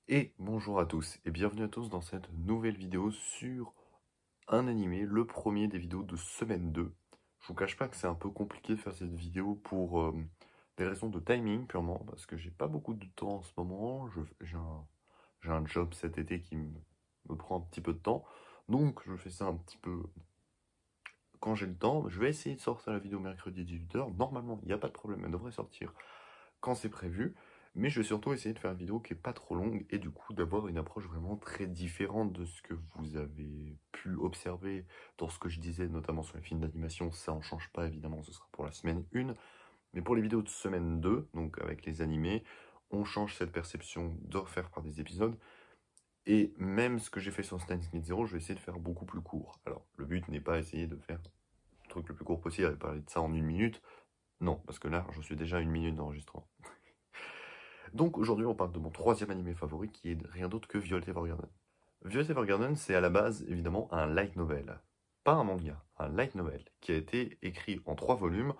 Et bonjour à tous et bienvenue à tous dans cette nouvelle vidéo sur un animé, le premier des vidéos de semaine 2. Je vous cache pas que c'est un peu compliqué de faire cette vidéo pour des raisons de timing purement, parce que j'ai pas beaucoup de temps en ce moment, j'ai un job cet été qui me prend un petit peu de temps, donc je fais ça un petit peu quand j'ai le temps. Je vais essayer de sortir la vidéo mercredi 18h, normalement il n'y a pas de problème, elle devrait sortir quand c'est prévu, mais je vais surtout essayer de faire une vidéo qui est pas trop longue et du coup d'avoir une approche vraiment très différente de ce que vous avez pu observer dans ce que je disais, notamment sur les films d'animation. Ça en change pas évidemment, ce sera pour la semaine 1, mais pour les vidéos de semaine 2, donc avec les animés, on change cette perception de refaire par des épisodes. Et même ce que j'ai fait sur Steins Gate Zero, je vais essayer de faire beaucoup plus court. Alors, le but n'est pas essayer de faire le truc le plus court possible et parler de ça en 1 minute. Non, parce que là, je suis déjà à 1 minute d'enregistrement. Donc aujourd'hui, on parle de mon troisième animé favori, qui est rien d'autre que Violet Evergarden. Violet Evergarden, c'est à la base, évidemment, un light novel. Pas un manga, un light novel, qui a été écrit en 3 volumes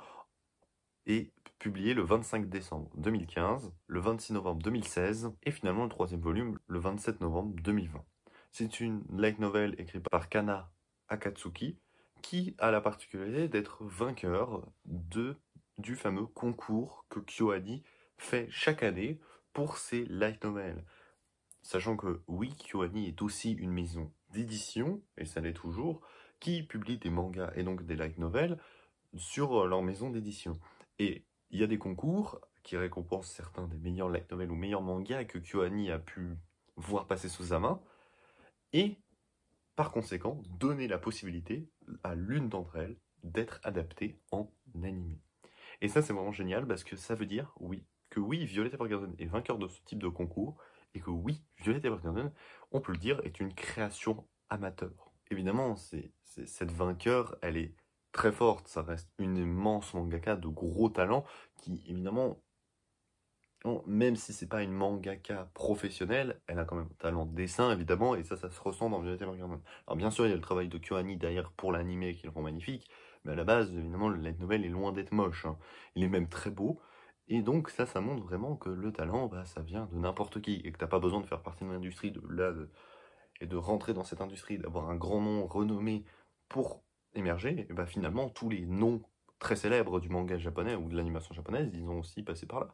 et publié le 25 décembre 2015, le 26 novembre 2016, et finalement le troisième volume, le 27 novembre 2020. C'est une light novel écrite par Kana Akatsuki, qui a la particularité d'être vainqueur du fameux concours que KyoAni fait chaque année pour ses light novels. Sachant que oui, KyoAni est aussi une maison d'édition, et ça l'est toujours, qui publie des mangas et donc des light novels sur leur maison d'édition. Et il y a des concours qui récompensent certains des meilleurs light novels ou meilleurs mangas que KyoAni a pu voir passer sous sa main, et par conséquent donner la possibilité à l'une d'entre elles d'être adaptée en animé. Et ça, c'est vraiment génial parce que ça veut dire, oui, que oui, Violet Evergarden est vainqueur de ce type de concours et que oui, Violet Evergarden, on peut le dire, est une création amateur. Évidemment, cette vainqueur, elle est très forte. Ça reste une immense mangaka de gros talent qui, évidemment, même si c'est pas une mangaka professionnelle, elle a quand même un talent de dessin, évidemment, et ça se ressent dans Violet Evergarden. Alors bien sûr, il y a le travail de KyoAni derrière pour l'animé qui le rend magnifique, mais à la base, évidemment, le light novel est loin d'être moche, hein. Il est même très beau, et donc ça montre vraiment que le talent, bah, ça vient de n'importe qui, et que t'as pas besoin de faire partie de l'industrie, et de rentrer dans cette industrie, d'avoir un grand nom renommé pour émerger, et bah finalement, tous les noms très célèbres du manga japonais ou de l'animation japonaise, ils ont aussi passé par là.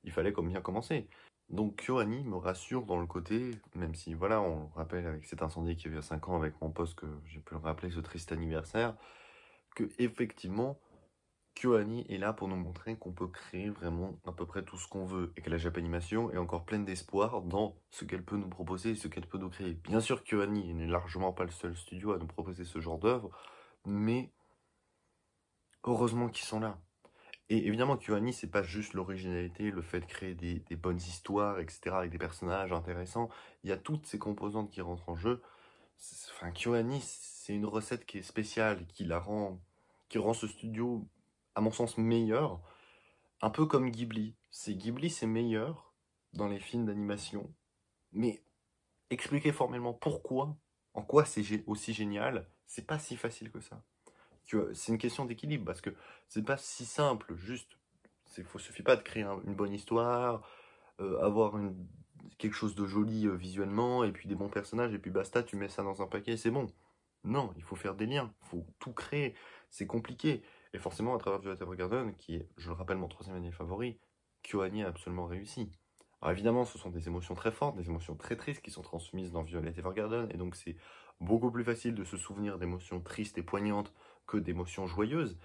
Il fallait comme bien commencer. Donc KyoAni me rassure dans le côté, même si voilà, on le rappelle avec cet incendie qui a eu il y a 5 ans avec mon poste, que j'ai pu le rappeler, ce triste anniversaire, que effectivement KyoAni est là pour nous montrer qu'on peut créer vraiment à peu près tout ce qu'on veut, et que la Japanimation est encore pleine d'espoir dans ce qu'elle peut nous proposer et ce qu'elle peut nous créer. Bien sûr, KyoAni n'est largement pas le seul studio à nous proposer ce genre d'œuvre, mais heureusement qu'ils sont là. Et évidemment, KyoAni, c'est pas juste l'originalité, le fait de créer des bonnes histoires, etc., avec des personnages intéressants. Il y a toutes ces composantes qui rentrent en jeu. Enfin, KyoAni, c'est une recette qui est spéciale, qui rend ce studio, à mon sens, meilleur. Un peu comme Ghibli. Ghibli, c'est meilleur dans les films d'animation. Mais expliquer formellement pourquoi, en quoi c'est aussi génial, c'est pas si facile que ça. C'est une question d'équilibre parce que c'est pas si simple, juste. Suffit pas de créer une bonne histoire, avoir quelque chose de joli visuellement, et puis des bons personnages, et puis basta, tu mets ça dans un paquet, c'est bon. Non, il faut faire des liens, il faut tout créer, c'est compliqué. Et forcément, à travers Violet Evergarden, qui est, je le rappelle, mon troisième anime favori, KyoAni a absolument réussi. Alors évidemment, ce sont des émotions très fortes, des émotions très tristes qui sont transmises dans Violet Evergarden, et donc c'est beaucoup plus facile de se souvenir d'émotions tristes et poignantes que d'émotions joyeuses.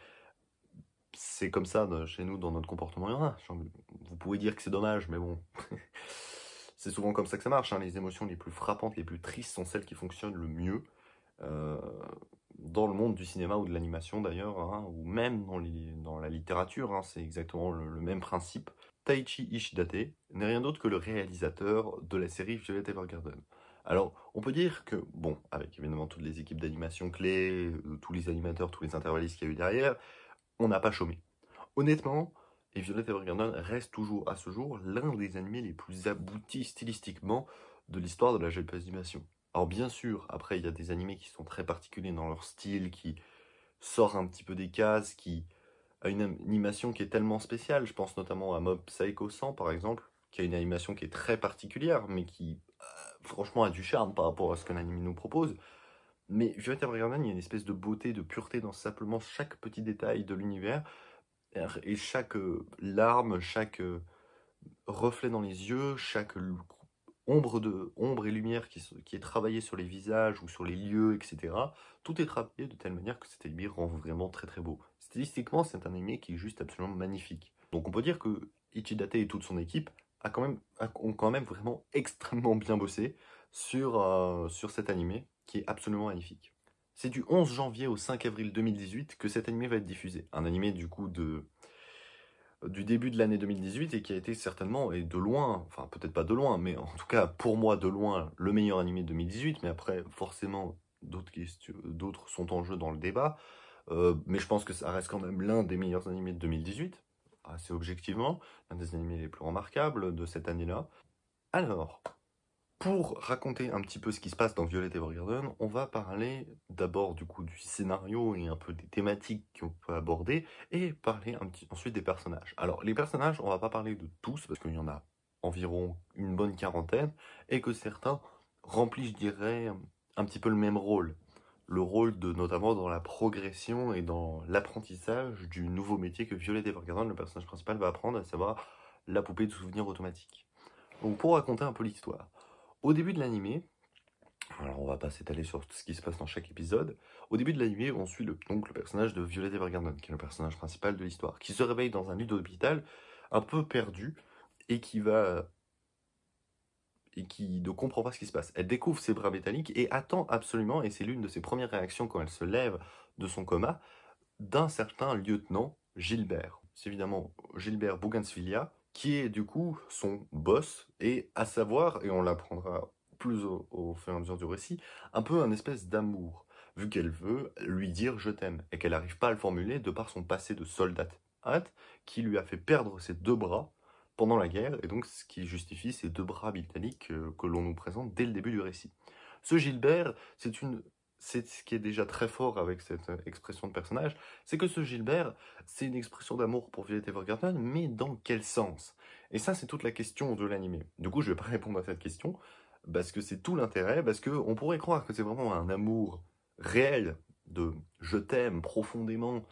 C'est comme ça chez nous dans notre comportement humain. Vous pouvez dire que c'est dommage, mais bon, c'est souvent comme ça que ça marche, hein. Les émotions les plus frappantes, les plus tristes sont celles qui fonctionnent le mieux euh, dans le monde du cinéma ou de l'animation d'ailleurs, hein, ou même dans la littérature, hein, c'est exactement le même principe. Taichi Ishidate n'est rien d'autre que le réalisateur de la série Violet Evergarden. Alors, on peut dire que, bon, avec évidemment toutes les équipes d'animation clés, tous les animateurs, tous les intervallistes qu'il y a eu derrière, on n'a pas chômé. Honnêtement, et Violet Evergarden reste toujours à ce jour l'un des animés les plus aboutis stylistiquement de l'histoire de la japanimation. Alors bien sûr, après il y a des animés qui sont très particuliers dans leur style, qui sortent un petit peu des cases, qui a une animation qui est tellement spéciale. Je pense notamment à Mob Psycho 100 par exemple, qui a une animation qui est très particulière, mais qui, franchement, a du charme par rapport à ce qu'un anime nous propose. Mais Violet Evergarden, il y a une espèce de beauté, de pureté dans simplement chaque petit détail de l'univers, et chaque larme, chaque reflet dans les yeux, chaque ombre et lumière qui est travaillée sur les visages ou sur les lieux, etc. Tout est travaillé de telle manière que cet anime rend vraiment très très beau. Stylistiquement, c'est un anime qui est juste absolument magnifique. Donc on peut dire que Ichidate et toute son équipe ont quand même vraiment extrêmement bien bossé sur cet anime qui est absolument magnifique. C'est du 11 janvier au 5 avril 2018 que cet anime va être diffusé. Un anime du coup du début de l'année 2018 et qui a été certainement, et de loin, enfin peut-être pas de loin, mais en tout cas pour moi de loin, le meilleur animé de 2018, mais après forcément d'autres sont en jeu dans le débat, mais je pense que ça reste quand même l'un des meilleurs animés de 2018, assez objectivement, l'un des animés les plus remarquables de cette année-là. Alors, pour raconter un petit peu ce qui se passe dans Violet Evergarden, on va parler d'abord du coup du scénario et un peu des thématiques qu'on peut aborder, et parler ensuite des personnages. Alors les personnages, on va pas parler de tous, parce qu'il y en a environ une bonne quarantaine, et que certains remplissent, je dirais, un petit peu le même rôle. Le rôle de, notamment dans la progression et dans l'apprentissage du nouveau métier que Violet Evergarden, le personnage principal, va apprendre, à savoir la poupée de souvenirs automatique. Donc pour raconter un peu l'histoire. Au début de l'animé, alors on va pas s'étaler sur tout ce qui se passe dans chaque épisode, au début de l'animé, on suit donc le personnage de Violet Evergarden, qui est le personnage principal de l'histoire, qui se réveille dans un lit d'hôpital, un peu perdu, et qui ne comprend pas ce qui se passe. Elle découvre ses bras métalliques et attend absolument, et c'est l'une de ses premières réactions quand elle se lève de son coma, d'un certain lieutenant Gilbert. C'est évidemment Gilbert Bougainvillea, qui est du coup son boss, et à savoir, et on l'apprendra plus au fur et à mesure du récit, un peu un espèce d'amour, vu qu'elle veut lui dire je t'aime, et qu'elle n'arrive pas à le formuler de par son passé de soldate, qui lui a fait perdre ses deux bras pendant la guerre, et donc ce qui justifie ces deux bras métalliques que l'on nous présente dès le début du récit. Ce Gilbert, c'est ce qui est déjà très fort avec cette expression de personnage, c'est que ce Gilbert, c'est une expression d'amour pour Violet Evergarden, mais dans quel sens? Et ça, c'est toute la question de l'anime. Du coup, je vais pas répondre à cette question, parce que c'est tout l'intérêt, parce qu'on pourrait croire que c'est vraiment un amour réel, de je t'aime profondément,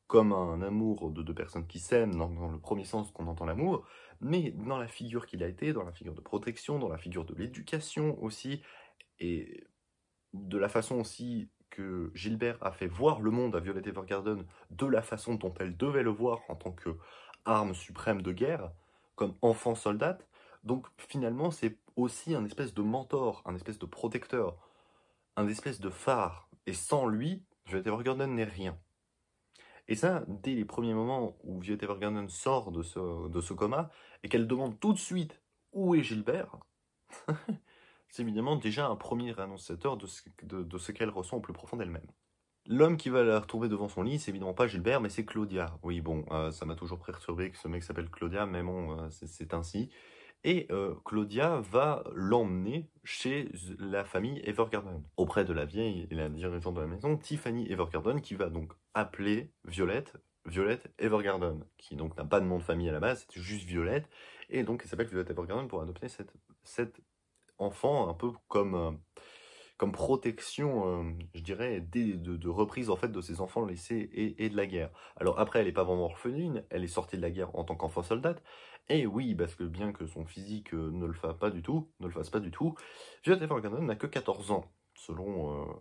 comme un amour de deux personnes qui s'aiment, dans le premier sens qu'on entend l'amour, mais dans la figure qu'il a été, dans la figure de protection, dans la figure de l'éducation aussi, et de la façon aussi que Gilbert a fait voir le monde à Violet Evergarden de la façon dont elle devait le voir en tant que arme suprême de guerre, comme enfant soldate. Donc finalement, c'est aussi un espèce de mentor, un espèce de protecteur, un espèce de phare. Et sans lui, Violet Evergarden n'est rien. Et ça, dès les premiers moments où Violet Evergarden sort de ce coma, et qu'elle demande tout de suite où est Gilbert, c'est évidemment déjà un premier annonciateur de ce qu'elle ressent au plus profond d'elle-même. L'homme qui va la retrouver devant son lit, c'est évidemment pas Gilbert, mais c'est Claudia. Oui, bon, ça m'a toujours perturbé que ce mec s'appelle Claudia, mais bon, c'est ainsi. Et Claudia va l'emmener chez la famille Evergarden, auprès de la vieille et la dirigeante de la maison, Tiffany Evergarden, qui va donc appeler Violette Evergarden, qui donc n'a pas de nom de famille à la base, c'est juste Violette, et donc elle s'appelle Violette Evergarden pour adopter cette enfant un peu comme protection, je dirais, de reprise en fait de ses enfants laissés et de la guerre. Alors après, elle n'est pas vraiment orpheline, elle est sortie de la guerre en tant qu'enfant soldate, et oui, parce que bien que son physique ne le fasse pas du tout, Violet Evergarden n'a que 14 ans, selon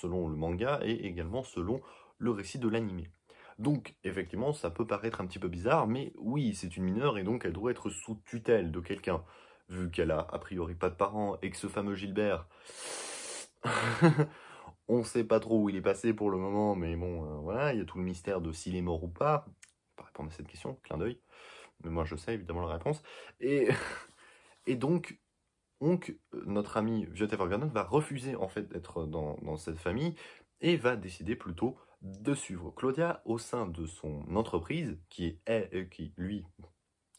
le manga, et également selon le récit de l'anime. Donc, effectivement, ça peut paraître un petit peu bizarre, mais oui, c'est une mineure, et donc elle doit être sous tutelle de quelqu'un, vu qu'elle a priori pas de parents, et que ce fameux Gilbert, on sait pas trop où il est passé pour le moment, mais bon, voilà, il y a tout le mystère de s'il est mort ou pas. Pas répondre à cette question, clin d'œil. Mais moi, je sais évidemment la réponse. Et, et donc, notre ami Violet Evergarden va refuser en fait d'être dans cette famille et va décider plutôt de suivre Claudia au sein de son entreprise, qui lui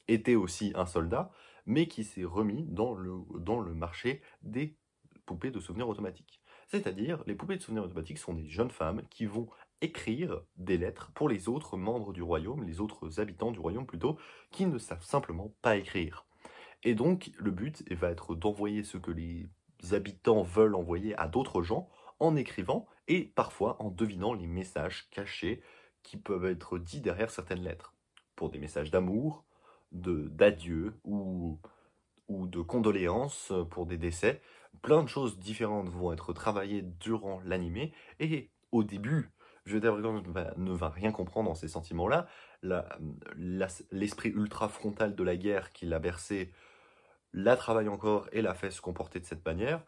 était aussi un soldat, mais qui s'est remis dans le marché des poupées de souvenirs automatiques. C'est-à-dire, les poupées de souvenirs automatiques sont des jeunes femmes qui vont écrire des lettres pour les autres membres du royaume, les autres habitants du royaume plutôt, qui ne savent simplement pas écrire. Et donc, le but va être d'envoyer ce que les habitants veulent envoyer à d'autres gens en écrivant et parfois en devinant les messages cachés qui peuvent être dits derrière certaines lettres. Pour des messages d'amour, d'adieu ou de condoléances pour des décès. Plein de choses différentes vont être travaillées durant l'animé et au début, Violetta Evergarden ne va rien comprendre dans ces sentiments-là. L'esprit ultra frontal de la guerre qui l'a bercé la travaille encore et la fait se comporter de cette manière.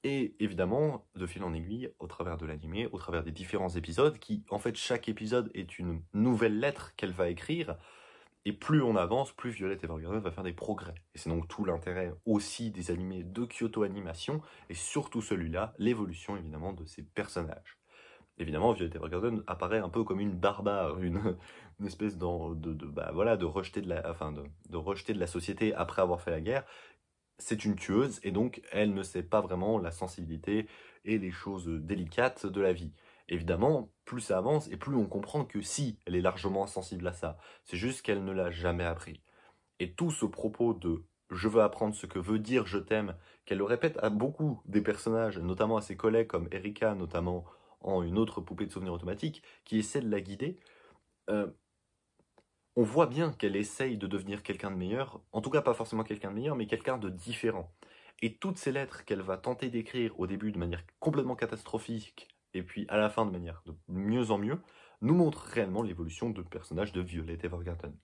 Et évidemment, de fil en aiguille, au travers de l'animé, au travers des différents épisodes, qui, en fait, chaque épisode est une nouvelle lettre qu'elle va écrire, et plus on avance, plus Violet Evergarden va faire des progrès. Et c'est donc tout l'intérêt aussi des animés de Kyoto Animation, et surtout celui-là, l'évolution évidemment de ses personnages. Évidemment, Violet Evergarden apparaît un peu comme une barbare, une espèce de rejeter de rejeter de la société après avoir fait la guerre. C'est une tueuse, et donc elle ne sait pas vraiment la sensibilité et les choses délicates de la vie. Évidemment, plus ça avance, et plus on comprend que si, elle est largement sensible à ça. C'est juste qu'elle ne l'a jamais appris. Et tout ce propos de «je veux apprendre ce que veut dire je t'aime», qu'elle le répète à beaucoup des personnages, notamment à ses collègues comme Erika, notamment en une autre poupée de souvenirs automatique, qui essaie de la guider, euh, on voit bien qu'elle essaye de devenir quelqu'un de meilleur, en tout cas pas forcément quelqu'un de meilleur, mais quelqu'un de différent. Et toutes ces lettres qu'elle va tenter d'écrire au début de manière complètement catastrophique, et puis à la fin de manière de mieux en mieux, nous montrent réellement l'évolution de personnage de Violet Evergarden.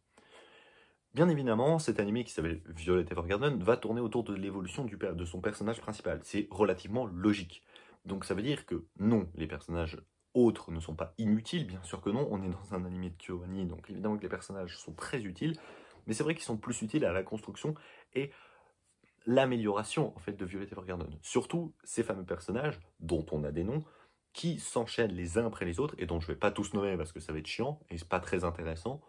Bien évidemment, cet animé qui s'appelle Violet Evergarden va tourner autour de l'évolution de son personnage principal. C'est relativement logique. Donc ça veut dire que non, les personnages autres ne sont pas inutiles, bien sûr que non, on est dans un animé de KyoAni, donc évidemment que les personnages sont très utiles, mais c'est vrai qu'ils sont plus utiles à la construction et l'amélioration en fait de Violet Evergarden. Surtout ces fameux personnages, dont on a des noms, qui s'enchaînent les uns après les autres, et dont je ne vais pas tous nommer parce que ça va être chiant, et c'est pas très intéressant,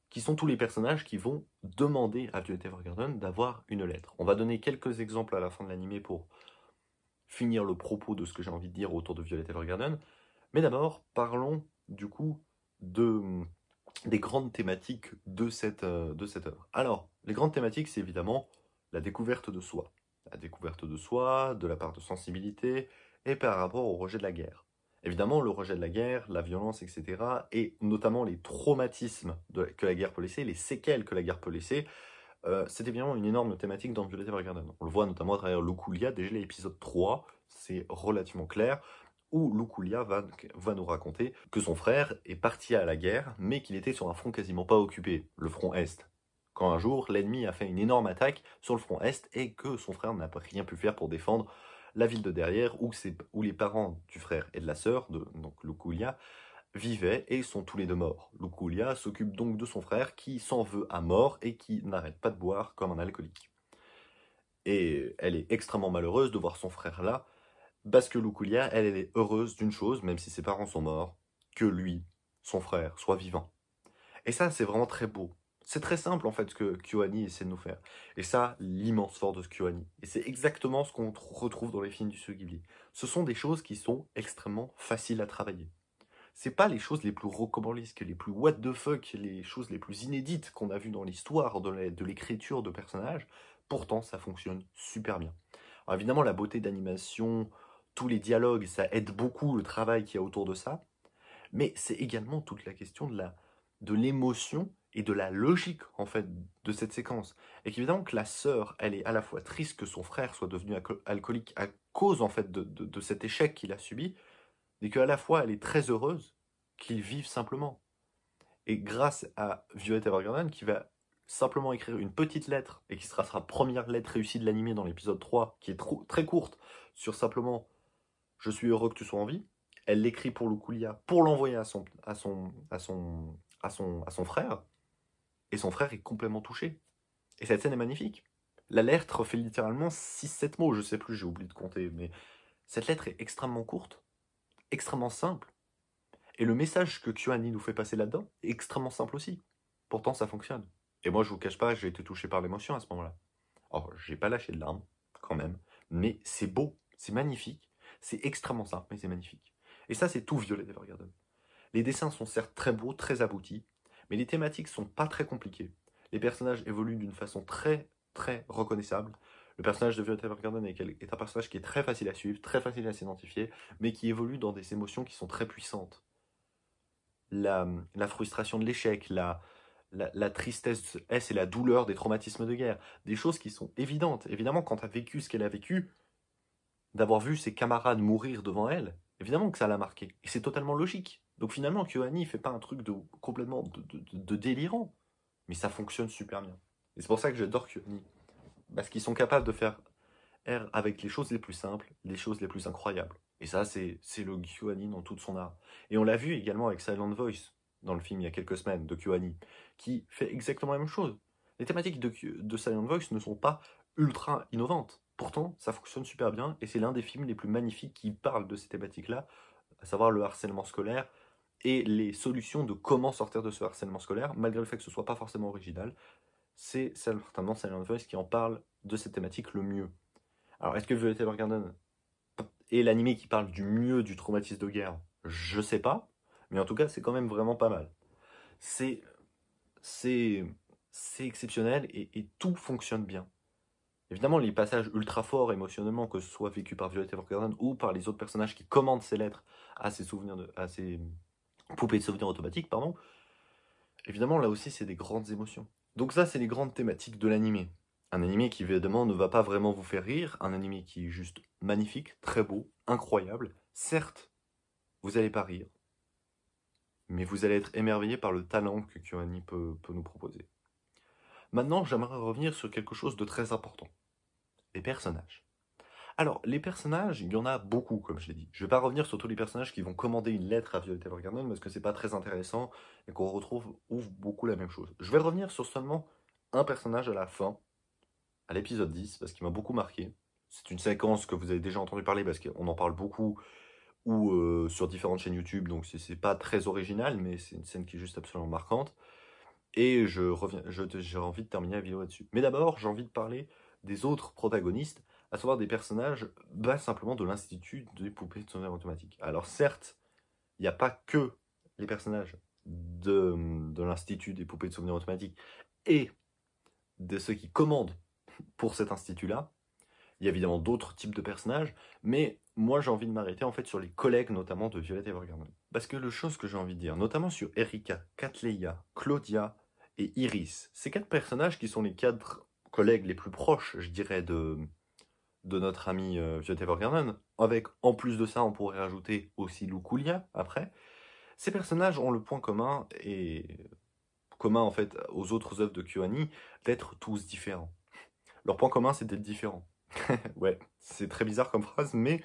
qui sont tous les personnages qui vont demander à Violet Evergarden d'avoir une lettre. On va donner quelques exemples à la fin de l'animé pour finir le propos de ce que j'ai envie de dire autour de Violet Evergarden. Mais d'abord, parlons du coup des grandes thématiques de cette œuvre. Alors, les grandes thématiques, c'est évidemment la découverte de soi. La découverte de soi, de la part de sensibilité, et par rapport au rejet de la guerre. Évidemment, le rejet de la guerre, la violence, etc., et notamment les traumatismes que la guerre peut laisser, les séquelles que la guerre peut laisser, c'est évidemment une énorme thématique dans Violet Evergarden. On le voit notamment à travers Lukulia, déjà l'épisode 3, c'est relativement clair, où Lukulia va nous raconter que son frère est parti à la guerre, mais qu'il était sur un front quasiment pas occupé, le front Est. Quand un jour, l'ennemi a fait une énorme attaque sur le front Est et que son frère n'a rien pu faire pour défendre la ville de derrière, où les parents du frère et de la sœur, donc Lukulia, vivaient et sont tous les deux morts. Lukulia s'occupe donc de son frère qui s'en veut à mort et qui n'arrête pas de boire comme un alcoolique. Et elle est extrêmement malheureuse de voir son frère là, parce que Lukulia, elle est heureuse d'une chose, même si ses parents sont morts, que lui, son frère, soit vivant. Et ça, c'est vraiment très beau. C'est très simple en fait ce que KyoAni essaie de nous faire. Et ça, l'immense force de KyoAni. Et c'est exactement ce qu'on retrouve dans les films du studio Ghibli. Ce sont des choses qui sont extrêmement faciles à travailler. C'est pas les choses les plus rocambolesques, les plus what the fuck, les choses les plus inédites qu'on a vues dans l'histoire de l'écriture de personnages. Pourtant, ça fonctionne super bien. Alors évidemment, la beauté d'animation, tous les dialogues, ça aide beaucoup le travail qu'il y a autour de ça. Mais c'est également toute la question de l'émotion et de la logique en fait de cette séquence. Et qu'évidemment que la sœur, elle est à la fois triste que son frère soit devenu alcoolique à cause en fait de cet échec qu'il a subi, mais qu'à la fois elle est très heureuse qu'ils vivent simplement. Et grâce à Violet Evergarden qui va simplement écrire une petite lettre et qui sera sa première lettre réussie de l'animé dans l'épisode 3, qui est très courte, sur simplement je suis heureux que tu sois en vie. Elle l'écrit pour Lukulia pour l'envoyer à son frère. Et son frère est complètement touché. Et cette scène est magnifique. La lettre fait littéralement 6-7 mots, je sais plus, j'ai oublié de compter. Mais cette lettre est extrêmement courte, extrêmement simple. Et le message que KyoAni nous fait passer là-dedans est extrêmement simple aussi. Pourtant, ça fonctionne. Et moi, je vous cache pas, j'ai été touché par l'émotion à ce moment-là. Alors, j'ai pas lâché de larmes, quand même. Mais c'est beau, c'est magnifique. C'est extrêmement simple, mais c'est magnifique. Et ça, c'est tout Violet Evergarden. Les dessins sont certes très beaux, très aboutis, mais les thématiques sont pas très compliquées. Les personnages évoluent d'une façon très très reconnaissable. Le personnage de Violet Evergarden est un personnage qui est très facile à suivre, très facile à s'identifier, mais qui évolue dans des émotions qui sont très puissantes. La frustration de l'échec, la tristesse et la douleur des traumatismes de guerre, des choses qui sont évidentes. Évidemment, quand tu as vécu ce qu'elle a vécu, d'avoir vu ses camarades mourir devant elle, évidemment que ça l'a marqué. Et c'est totalement logique. Donc finalement, KyoAni fait pas un truc complètement de délirant, mais ça fonctionne super bien. Et c'est pour ça que j'adore KyoAni. Parce qu'ils sont capables de faire R avec les choses les plus simples, les choses les plus incroyables. Et ça, c'est le KyoAni dans toute son art. Et on l'a vu également avec Silent Voice, dans le film il y a quelques semaines, de KyoAni, qui fait exactement la même chose. Les thématiques de Silent Voice ne sont pas ultra innovantes. Pourtant, ça fonctionne super bien, et c'est l'un des films les plus magnifiques qui parle de ces thématiques-là, à savoir le harcèlement scolaire, et les solutions de comment sortir de ce harcèlement scolaire, malgré le fait que ce soit pas forcément original. C'est certainement Silent Voice qui en parle de cette thématique le mieux. Alors, est-ce que Violet Evergarden est l'anime qui parle du mieux du traumatisme de guerre? Je sais pas, mais en tout cas, c'est quand même vraiment pas mal. C'est exceptionnel et tout fonctionne bien. Évidemment, les passages ultra forts émotionnellement, que ce soit vécu par Violet Evergarden ou par les autres personnages qui commandent ces lettres à ces poupées de souvenirs automatiques, pardon, évidemment, là aussi, c'est des grandes émotions. Donc ça, c'est les grandes thématiques de l'anime. Un anime qui, évidemment, ne va pas vraiment vous faire rire, un anime qui est juste magnifique, très beau, incroyable. Certes, vous n'allez pas rire, mais vous allez être émerveillé par le talent que KyoAni peut nous proposer. Maintenant, j'aimerais revenir sur quelque chose de très important. Les personnages. Alors, les personnages, il y en a beaucoup, comme je l'ai dit. Je ne vais pas revenir sur tous les personnages qui vont commander une lettre à Violet Evergarden, parce que c'est pas très intéressant, et qu'on retrouve beaucoup la même chose. Je vais revenir sur seulement un personnage à la fin, à l'épisode 10, parce qu'il m'a beaucoup marqué. C'est une séquence que vous avez déjà entendu parler, parce qu'on en parle beaucoup, ou sur différentes chaînes YouTube, donc c'est pas très original, mais c'est une scène qui est juste absolument marquante. Et j'ai envie de terminer la vidéo là-dessus. Mais d'abord, j'ai envie de parler des autres protagonistes, à savoir des personnages simplement de l'Institut des poupées de souvenirs automatiques. Alors certes, il n'y a pas que les personnages de l'Institut des poupées de souvenirs automatiques et de ceux qui commandent pour cet institut-là. Il y a évidemment d'autres types de personnages, mais moi j'ai envie de m'arrêter en fait sur les collègues notamment de Violet Evergarden. Parce que le chose que j'ai envie de dire, notamment sur Erika, Catleya, Claudia et Iris, ces 4 personnages qui sont les 4 collègues les plus proches, je dirais, de notre ami Violet Evergarden, avec en plus de ça on pourrait rajouter aussi Luculia après. Ces personnages ont le point commun, et commun en fait aux autres œuvres de KyoAni, d'être tous différents. Leur point commun c'est d'être différents. Ouais, c'est très bizarre comme phrase, mais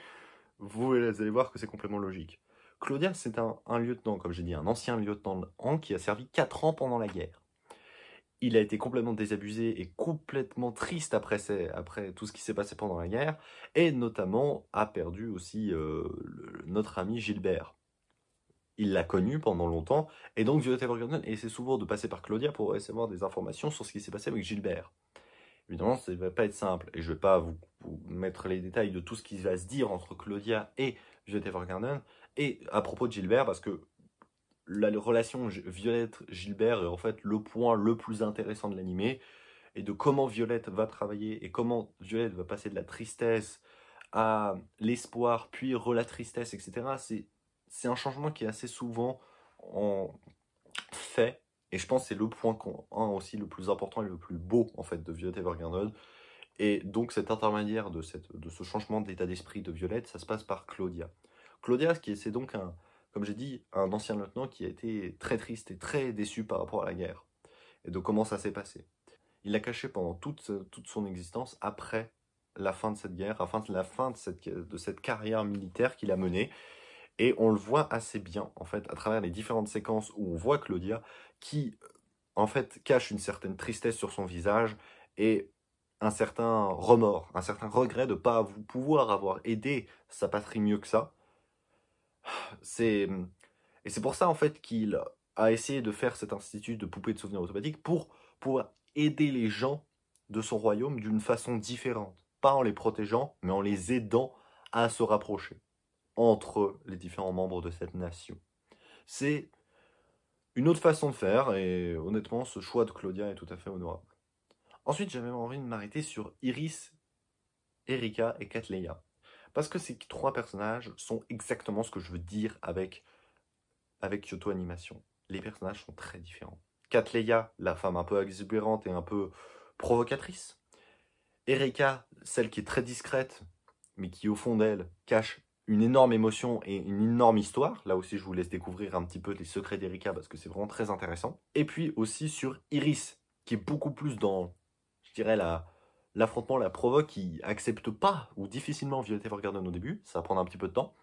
vous allez voir que c'est complètement logique. Claudia, c'est un lieutenant, comme j'ai dit, un ancien lieutenant qui a servi 4 ans pendant la guerre. Il a été complètement désabusé et complètement triste après tout ce qui s'est passé pendant la guerre, et notamment a perdu aussi notre ami Gilbert. Il l'a connu pendant longtemps, et donc Violet Evergarden essaie souvent de passer par Claudia pour recevoir des informations sur ce qui s'est passé avec Gilbert. Évidemment, ça ne va pas être simple, et je ne vais pas vous mettre les détails de tout ce qui va se dire entre Claudia et Violet Evergarden, et à propos de Gilbert, parce que la relation Violette-Gilbert est en fait le point le plus intéressant de l'animé, et de comment Violette va travailler, et comment Violette va passer de la tristesse à l'espoir, puis la tristesse, etc. C'est un changement qui est assez souvent fait, et je pense que c'est le point aussi le plus important et le plus beau en fait de Violet Evergarden. Et donc cet intermédiaire de ce changement d'état d'esprit de Violette, ça se passe par Claudia. Claudia, c'est donc comme j'ai dit, un ancien lieutenant qui a été très triste et très déçu par rapport à la guerre, et de comment ça s'est passé. Il l'a caché pendant toute son existence après la fin de cette guerre, la fin de cette carrière militaire qu'il a menée. Et on le voit assez bien, en fait, à travers les différentes séquences où on voit Claudia, qui, en fait, cache une certaine tristesse sur son visage, et un certain remords, un certain regret de ne pas pouvoir avoir aidé sa patrie mieux que ça. Et c'est pour ça, en fait, qu'il a essayé de faire cet institut de poupées de souvenirs automatiques pour pouvoir aider les gens de son royaume d'une façon différente. Pas en les protégeant, mais en les aidant à se rapprocher entre les différents membres de cette nation. C'est une autre façon de faire, et honnêtement, ce choix de Claudia est tout à fait honorable. Ensuite, j'avais envie de m'arrêter sur Iris, Erika et Katleya. Parce que ces trois personnages sont exactement ce que je veux dire avec Kyoto Animation. Les personnages sont très différents. Katleya, la femme un peu exubérante et un peu provocatrice. Erika, celle qui est très discrète, mais qui au fond d'elle cache une énorme émotion et une énorme histoire. Là aussi, je vous laisse découvrir un petit peu les secrets d'Erika parce que c'est vraiment très intéressant. Et puis aussi sur Iris, qui est beaucoup plus dans, je dirais, l'affrontement, la provoque, qui accepte pas ou difficilement Violet Evergarden au début. Ça va prendre un petit peu de temps.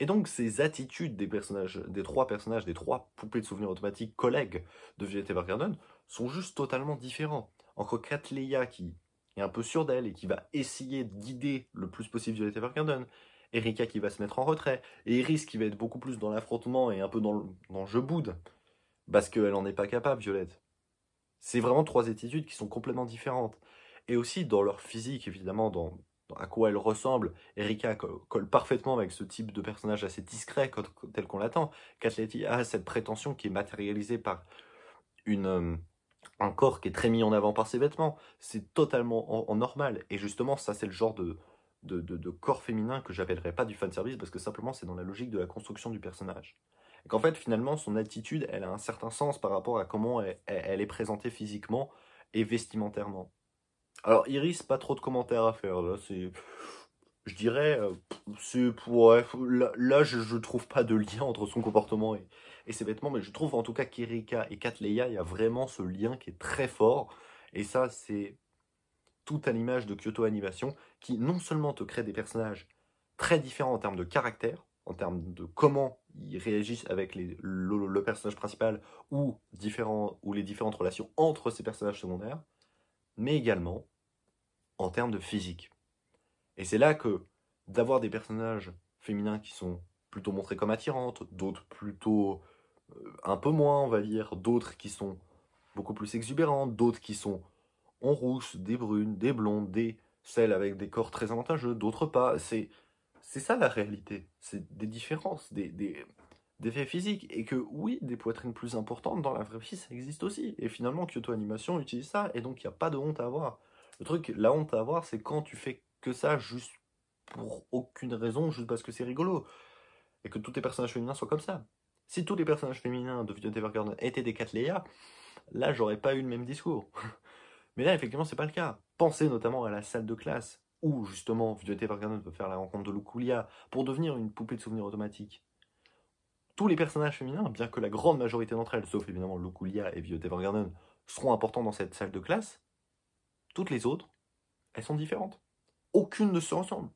Et donc, ces attitudes des personnages, des trois poupées de souvenirs automatiques collègues de Violet Evergarden, sont juste totalement différents. Entre Katleya, qui est un peu sûre d'elle et qui va essayer de guider le plus possible Violet Evergarden, Erika qui va se mettre en retrait, et Iris qui va être beaucoup plus dans l'affrontement et un peu dans je boude, parce qu'elle n'en est pas capable, Violette. C'est vraiment trois attitudes qui sont complètement différentes. Et aussi dans leur physique, évidemment, à quoi elles ressemblent. Erika colle parfaitement avec ce type de personnage assez discret tel qu'on l'attend. Katleya a cette prétention qui est matérialisée par un corps qui est très mis en avant par ses vêtements. C'est totalement en normal. Et justement, ça c'est le genre de corps féminin que j'appellerais pas du fanservice parce que simplement c'est dans la logique de la construction du personnage. Et qu'en fait, finalement, son attitude, elle a un certain sens par rapport à comment elle est présentée physiquement et vestimentairement. Alors, Iris, pas trop de commentaires à faire. Là, je dirais, ouais, là je trouve pas de lien entre son comportement et ses vêtements, mais je trouve en tout cas qu'Erika et Katleya, il y a vraiment ce lien qui est très fort. Et ça, c'est tout à l'image de Kyoto Animation, qui non seulement te crée des personnages très différents en termes de caractère, en termes de comment ils réagissent avec le personnage principal ou les différentes relations entre ces personnages secondaires, mais également en termes de physique. Et c'est là que d'avoir des personnages féminins qui sont plutôt montrés comme attirantes, d'autres plutôt un peu moins, on va dire, d'autres qui sont beaucoup plus exubérantes, d'autres qui sont en rousse, des brunes, des blondes, celles avec des corps très avantageux, d'autres pas. C'est ça la réalité. C'est des différences, des faits physiques. Et que oui, des poitrines plus importantes dans la vraie vie, ça existe aussi. Et finalement, Kyoto Animation utilise ça. Et donc, il n'y a pas de honte à avoir. Le truc, la honte à avoir, c'est quand tu fais que ça juste pour aucune raison, juste parce que c'est rigolo. Et que tous tes personnages féminins soient comme ça. Si tous les personnages féminins de Violet Evergarden étaient des Katleya, là, j'aurais pas eu le même discours. Mais là, effectivement, c'est pas le cas. Pensez notamment à la salle de classe, où justement Violet Evergarden veut faire la rencontre de Luculia pour devenir une poupée de souvenirs automatique. Tous les personnages féminins, bien que la grande majorité d'entre elles, sauf évidemment Luculia et Violet Evergarden, seront importants dans cette salle de classe, toutes les autres, elles sont différentes. Aucune ne se ressemble.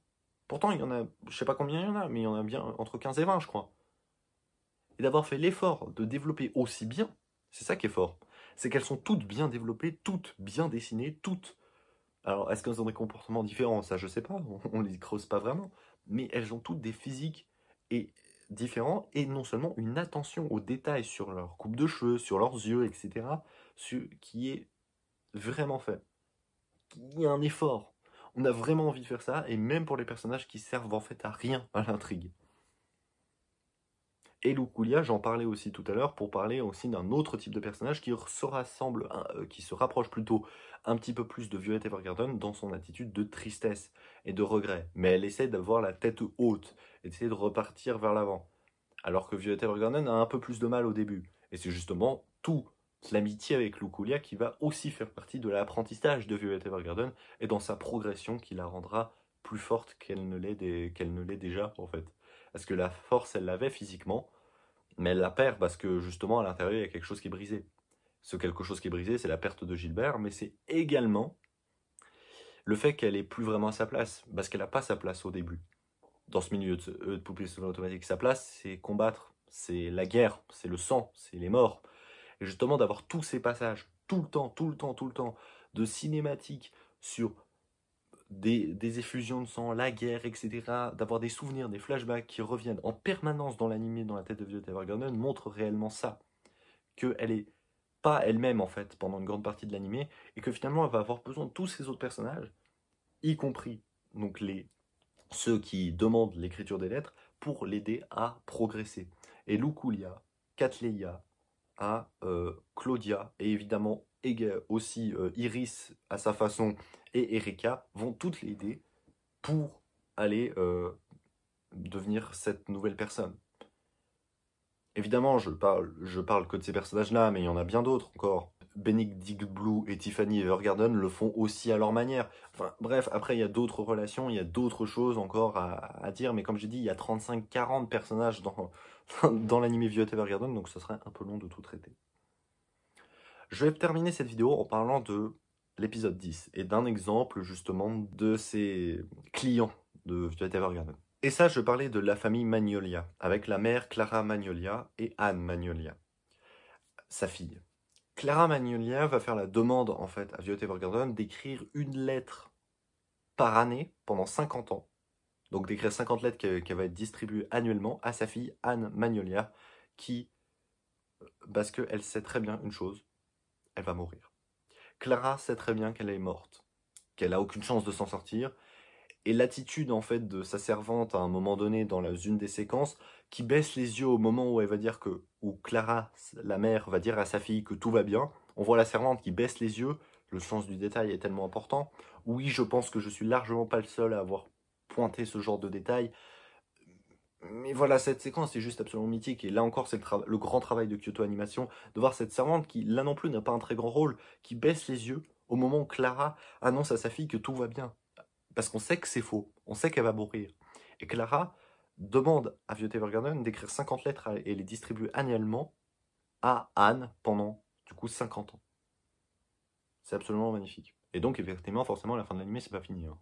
Pourtant, il y en a, je sais pas combien il y en a, mais il y en a bien entre 15 et 20, je crois. Et d'avoir fait l'effort de développer aussi bien, c'est ça qui est fort. C'est qu'elles sont toutes bien développées, toutes bien dessinées, toutes. Alors, est-ce qu'elles ont des comportements différents? Ça, je sais pas, on les creuse pas vraiment. Mais elles ont toutes des physiques et différents, et non seulement une attention aux détails sur leur coupe de cheveux, sur leurs yeux, etc., qui est vraiment fait. Il y a un effort. On a vraiment envie de faire ça, et même pour les personnages qui servent en fait à rien à l'intrigue. Et Luculia, j'en parlais aussi tout à l'heure pour parler aussi d'un autre type de personnage qui qui se rapproche plutôt un petit peu plus de Violet Evergarden dans son attitude de tristesse et de regret. Mais elle essaie d'avoir la tête haute et d'essayer de repartir vers l'avant. Alors que Violet Evergarden a un peu plus de mal au début. Et c'est justement toute l'amitié avec Luculia qui va aussi faire partie de l'apprentissage de Violet Evergarden et dans sa progression qui la rendra plus forte qu'elle ne l'est déjà en fait. Parce que la force, elle l'avait physiquement, mais elle la perd parce que justement à l'intérieur, il y a quelque chose qui est brisé. Ce quelque chose qui est brisé, c'est la perte de Gilbert, mais c'est également le fait qu'elle est plus vraiment à sa place, parce qu'elle n'a pas sa place au début. Dans ce milieu de poupées automatique, sa place, c'est combattre, c'est la guerre, c'est le sang, c'est les morts. Et justement d'avoir tous ces passages, tout le temps, tout le temps, tout le temps, de cinématiques sur des effusions de sang, la guerre, etc., d'avoir des souvenirs, des flashbacks qui reviennent en permanence dans l'animé, dans la tête de Violet Evergarden, montre réellement ça. Qu'elle est pas elle-même, en fait, pendant une grande partie de l'animé, et que finalement, elle va avoir besoin de tous ces autres personnages, y compris donc ceux qui demandent l'écriture des lettres, pour l'aider à progresser. Et Luculia, Katleya, à Claudia, et évidemment aussi Iris à sa façon, et Erika vont toutes l'aider pour aller devenir cette nouvelle personne. Évidemment, je parle que de ces personnages-là, mais il y en a bien d'autres encore. Benedict Blue et Tiffany Evergarden le font aussi à leur manière. Enfin, bref, après, il y a d'autres relations, il y a d'autres choses encore à dire, mais comme j'ai dit, il y a 35-40 personnages dans l'anime Violet Evergarden, donc ce serait un peu long de tout traiter. Je vais terminer cette vidéo en parlant de l'épisode 10 et d'un exemple, justement, de ces clients de Violet Evergarden. Et ça, je parlais de la famille Magnolia, avec la mère Clara Magnolia et Anne Magnolia, sa fille. Clara Magnolia va faire la demande, en fait, à Violet Evergarden d'écrire une lettre par année pendant 50 ans. Donc d'écrire 50 lettres qui va être distribuées annuellement à sa fille Anne Magnolia, parce qu'elle sait très bien une chose, elle va mourir. Clara sait très bien qu'elle est morte, qu'elle n'a aucune chance de s'en sortir, et l'attitude en fait de sa servante à un moment donné dans une des séquences, qui baisse les yeux au moment où elle va dire où Clara, la mère, va dire à sa fille que tout va bien. On voit la servante qui baisse les yeux, le sens du détail est tellement important. Oui, je pense que je suis largement pas le seul à avoir pointé ce genre de détail. Mais voilà, cette séquence est juste absolument mythique. Et là encore, c'est le grand travail de Kyoto Animation, de voir cette servante qui, là non plus, n'a pas un très grand rôle, qui baisse les yeux au moment où Clara annonce à sa fille que tout va bien. Parce qu'on sait que c'est faux, on sait qu'elle va mourir. Et Clara demande à Violet Evergarden d'écrire 50 lettres et les distribuer annuellement à Anne pendant, du coup, 50 ans. C'est absolument magnifique. Et donc, effectivement, forcément, à la fin de l'anime, c'est pas fini. Hein.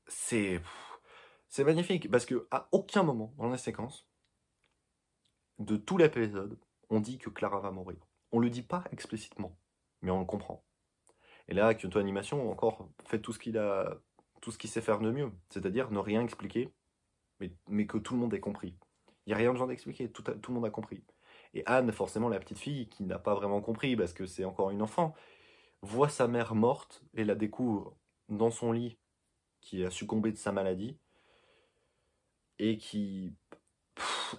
C'est magnifique, parce que à aucun moment dans la séquence de tout l'épisode, on dit que Clara va mourir. On le dit pas explicitement, mais on le comprend. Et là, Kyoto Animation encore fait tout ce qu'il sait faire de mieux, c'est-à-dire ne rien expliquer, mais que tout le monde ait compris. Il n'y a rien besoin d'expliquer, tout le monde a compris. Et Anne, forcément la petite fille, qui n'a pas vraiment compris, parce que c'est encore une enfant, voit sa mère morte et la découvre dans son lit, qui a succombé de sa maladie, et qui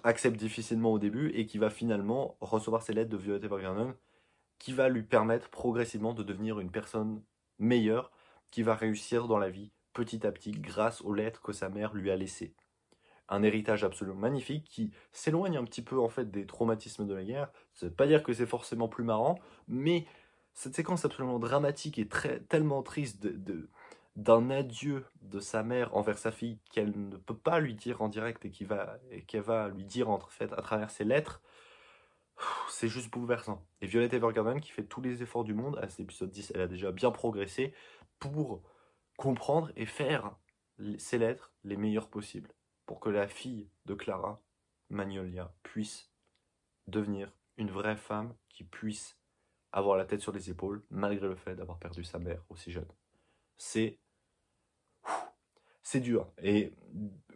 accepte difficilement au début, et qui va finalement recevoir ces lettres de Violet Evergarden, qui va lui permettre progressivement de devenir une personne meilleure, qui va réussir dans la vie petit à petit grâce aux lettres que sa mère lui a laissées. Un héritage absolument magnifique qui s'éloigne un petit peu en fait des traumatismes de la guerre. Ça ne veut pas dire que c'est forcément plus marrant, mais cette séquence absolument dramatique et tellement triste d'un adieu de sa mère envers sa fille qu'elle ne peut pas lui dire en direct et qu'elle va lui dire en fait à travers ses lettres, c'est juste bouleversant. Et Violet Evergarden qui fait tous les efforts du monde, à cet épisode 10, elle a déjà bien progressé pour comprendre et faire ses lettres les meilleures possibles, pour que la fille de Clara, Magnolia, puisse devenir une vraie femme qui puisse avoir la tête sur les épaules, malgré le fait d'avoir perdu sa mère aussi jeune. C'est dur. Et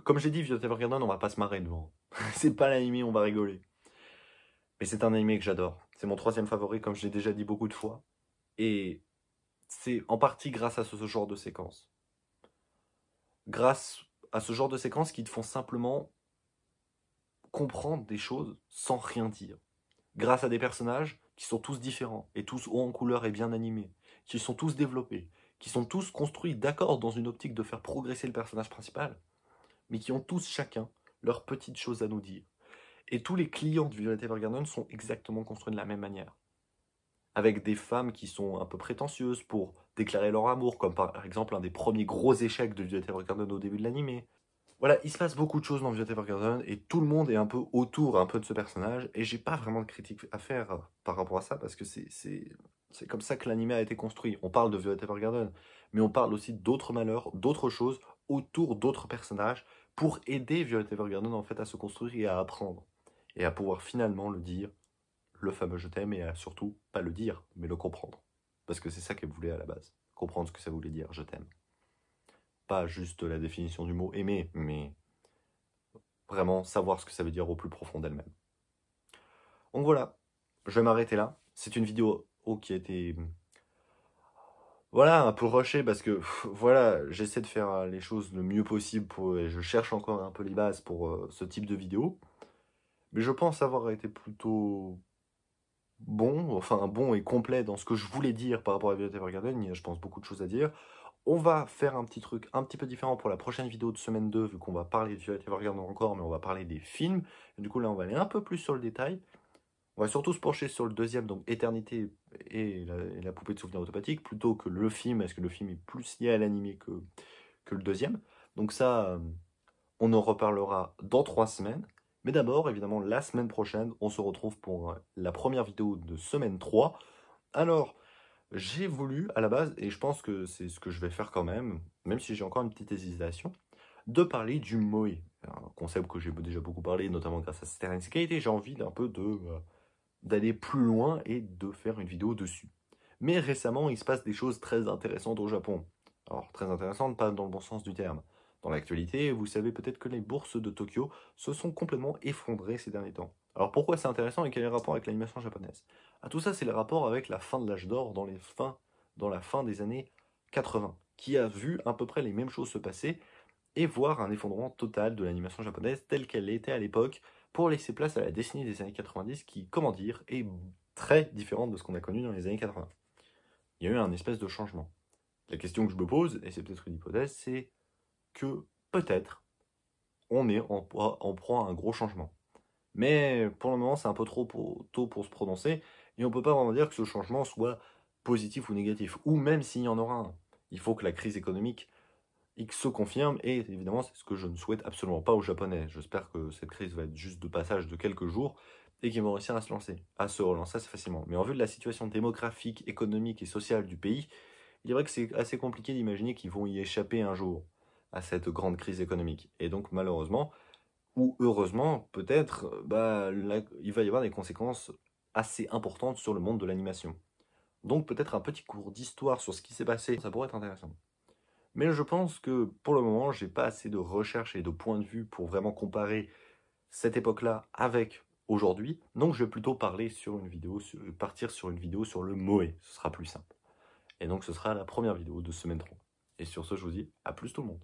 comme j'ai dit, Violet Evergarden, on va pas se marrer devant. C'est pas l'anime, on va rigoler. Mais c'est un anime que j'adore. C'est mon 3e favori, comme je l'ai déjà dit beaucoup de fois. Et c'est en partie grâce à ce genre de séquences. Grâce à ce genre de séquences qui te font simplement comprendre des choses sans rien dire. Grâce à des personnages qui sont tous différents, et tous hauts en couleur et bien animés, qui sont tous développés, qui sont tous construits d'accord dans une optique de faire progresser le personnage principal, mais qui ont tous chacun leurs petites choses à nous dire. Et tous les clients de Violet Evergarden sont exactement construits de la même manière. Avec des femmes qui sont un peu prétentieuses pour déclarer leur amour, comme par exemple un des premiers gros échecs de Violet Evergarden au début de l'anime. Voilà, il se passe beaucoup de choses dans Violet Evergarden et tout le monde est un peu autour un peu de ce personnage, et j'ai pas vraiment de critique à faire par rapport à ça, parce que c'est comme ça que l'anime a été construit. On parle de Violet Evergarden, mais on parle aussi d'autres malheurs, d'autres choses autour d'autres personnages pour aider Violet Evergarden en fait à se construire et à apprendre, et à pouvoir finalement le dire, le fameux je t'aime, et à surtout pas le dire, mais le comprendre. Parce que c'est ça qu'elle voulait à la base, comprendre ce que ça voulait dire, je t'aime. Pas juste la définition du mot aimer, mais vraiment savoir ce que ça veut dire au plus profond d'elle-même. Donc voilà, je vais m'arrêter là. C'est une vidéo qui a été... Voilà, un peu rushée parce que voilà, j'essaie de faire les choses le mieux possible et je cherche encore un peu les bases pour ce type de vidéo. Mais je pense avoir été plutôt bon, enfin bon et complet dans ce que je voulais dire par rapport à Violet Evergarden. Il y a, je pense, beaucoup de choses à dire. On va faire un petit truc un petit peu différent pour la prochaine vidéo de semaine 2, vu qu'on va parler de Violet Evergarden encore, mais on va parler des films. Et du coup, là, on va aller un peu plus sur le détail. On va surtout se pencher sur le deuxième, donc Éternité et la poupée de souvenirs automatique, plutôt que le film, est-ce que le film est plus lié à l'animé que le deuxième. Donc ça, on en reparlera dans 3 semaines. Mais d'abord, évidemment, la semaine prochaine, on se retrouve pour la première vidéo de semaine 3. Alors, j'ai voulu, à la base, et je pense que c'est ce que je vais faire quand même si j'ai encore une petite hésitation, de parler du moe. Un concept que j'ai déjà beaucoup parlé, notamment grâce à Steins Gate, et j'ai envie d'un peu d'aller plus loin et de faire une vidéo dessus. Mais récemment, il se passe des choses très intéressantes au Japon. Alors, très intéressantes, pas dans le bon sens du terme. Dans l'actualité, vous savez peut-être que les bourses de Tokyo se sont complètement effondrées ces derniers temps. Alors pourquoi c'est intéressant et quel est le rapport avec l'animation japonaise? Tout ça, c'est le rapport avec la fin de l'âge d'or dans la fin des années 80, qui a vu à peu près les mêmes choses se passer et voir un effondrement total de l'animation japonaise telle qu'elle était à l'époque pour laisser place à la décennie des années 90 qui, comment dire, est très différente de ce qu'on a connu dans les années 80. Il y a eu un espèce de changement. La question que je me pose, et c'est peut-être une hypothèse, c'est que peut-être on est en proie à un gros changement. Mais pour le moment, c'est un peu trop tôt pour se prononcer, et on ne peut pas vraiment dire que ce changement soit positif ou négatif, ou même s'il y en aura un. Il faut que la crise économique X se confirme, et évidemment, c'est ce que je ne souhaite absolument pas aux Japonais. J'espère que cette crise va être juste de passage de quelques jours, et qu'ils vont réussir à se relancer assez facilement. Mais en vue de la situation démographique, économique et sociale du pays, il est vrai que c'est assez compliqué d'imaginer qu'ils vont y échapper un jour à cette grande crise économique. Et donc, malheureusement, ou heureusement, peut-être, il va y avoir des conséquences assez importantes sur le monde de l'animation. Donc, peut-être un petit cours d'histoire sur ce qui s'est passé, ça pourrait être intéressant. Mais je pense que pour le moment, j'ai pas assez de recherches et de points de vue pour vraiment comparer cette époque-là avec aujourd'hui. Donc je vais plutôt partir sur une vidéo sur le moe. Ce sera plus simple. Et donc ce sera la première vidéo de semaine 3. Et sur ce, je vous dis à plus tout le monde.